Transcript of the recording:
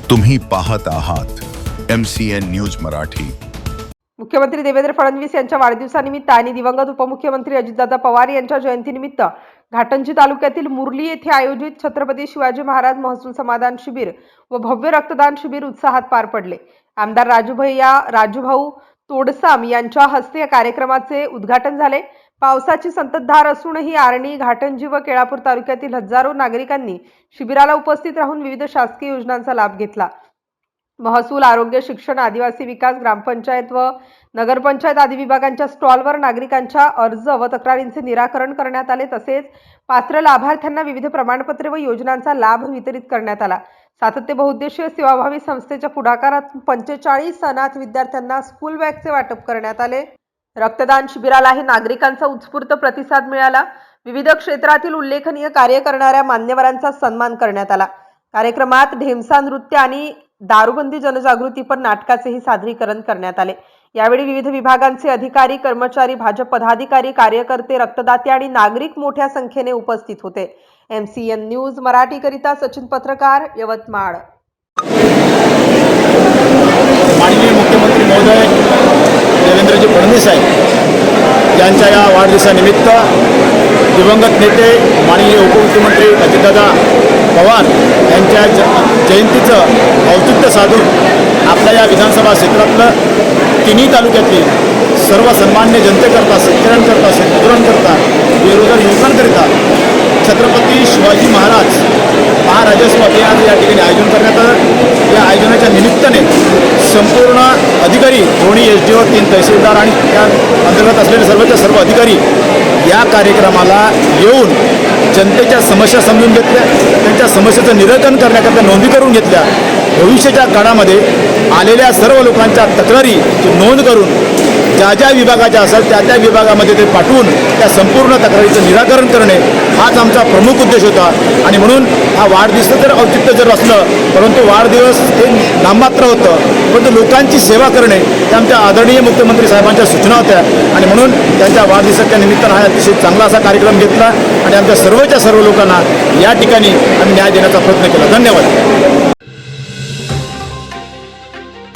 तुम्ही पाहत आहात MCN न्यूज मराठी। मुख्यमंत्री देवेंद्र फडणवीस यांच्या वाढदिवसानिमित्त आणि दिवंगत उपमुख्यमंत्री अजितदादा पवार यांच्या जयंतीनिमित्त घाटंजी तालुक्यातील मुरली येथे आयोजित छत्रपती शिवाजी महाराज महसूल समाधान शिबिर व भव्य रक्तदान शिबिर उत्साहात पार पडले। आमदार राजूभाऊ तोडसाम यांच्या हस्ते या कार्यक्रमाचे उद्घाटन झाले। पावसाची संततधार असूनही आर्णी, घाटंजी व केळापूर तालुक्यातील हजारो नागरिकांनी शिबिराला उपस्थित राहून विविध शासकीय योजनांचा लाभ घेतला। महसूल, आरोग्य, शिक्षण, आदिवासी विकास, ग्रामपंचायत व नगरपंचायत आदी विभागांच्या स्टॉलवर नागरिकांच्या अर्ज व तक्रारींचे निराकरण करण्यात आले। तसेच पात्र लाभार्थ्यांना विविध प्रमाणपत्रे व योजनांचा लाभ वितरित करण्यात आला। सातत्य बहुउद्देशीय सेवाभावी संस्थेच्या पुढाकारात 45 अनाथ विद्यार्थ्यांना स्कूल बॅगचे वाटप करण्यात आले। रक्तदान शिबिरालाही नागरिकांचा उत्स्फूर्त प्रतिसाद मिळाला। विविध क्षेत्रातील उल्लेखनीय कार्य करणाऱ्या मान्यवरांचा सन्मान करण्यात आला। कार्यक्रमात ढेमसा नृत्य आणि दारूबंदी जनजागृतीपर नाटकाचेही सादरीकरण करण्यात आले। यावेळी विविध विभागांचे अधिकारी, कर्मचारी, भाजप पदाधिकारी, कार्यकर्ते, रक्तदाते आणि नागरिक मोठ्या संख्येने उपस्थित होते। MCN न्यूज मराठी करिता सचिन पत्रकार, यवतमाळ। माननीय मुख्यमंत्री महोदय देवेंद्रजी फडणवीस साहेब यांच्या या वाढदिवसानिमित्त दिवंगत नेते माननीय उपमुख्यमंत्री अजितदादा पवार यांच्या जयंतीचं औचित्य साधून आपल्या या विधानसभा क्षेत्रातलं तिन्ही तालुक्यातील सर्व सन्मान्य जनतेकरता, शेतकऱ्यांकरता, शेतकऱ्यांकरता, बेरोजगार युवकांकरिता छत्रपती शिवाजी महाराज महाराजस्व अभियानाचं या ठिकाणी आयोजन करण्यात आलं। या आयोजनाच्या निमित्ताने संपूर्ण अधिकारी, दोन्ही SDO, 3 तहसीलदार आणि त्या अंतर्गत असलेले सर्वच्या सर्व अधिकारी या कार्यक्रमाला येऊन जनतेच्या समस्या समजून घेतल्या, त्यांच्या समस्येचं निराकरण करण्याकरता नोंदी करून घेतल्या। भविष्याच्या काळामध्ये आलेल्या सर्व लोकांच्या तक्रारीची नोंद करून ज्या विभागाच्या असेल त्या विभागामध्ये ते पाठवून त्या संपूर्ण तक्रारीचं निराकरण करणे हाच आमचा प्रमुख उद्देश होता। आणि म्हणून हा वाढदिवस जर औचित्य जर असलं, परंतु वाढदिवस हे नाममात्र होतं, परंतु लोकांची सेवा करणे त्या आमच्या आदरणीय मुख्यमंत्री साहेबांच्या सूचना होत्या। आणि म्हणून त्यांच्या वाढदिवसाच्या निमित्तानं हा अतिशय चांगला असा कार्यक्रम घेतला आणि आमच्या सर्वच्या सर्व लोकांना या ठिकाणी आम्ही न्याय देण्याचा प्रयत्न केला। धन्यवाद।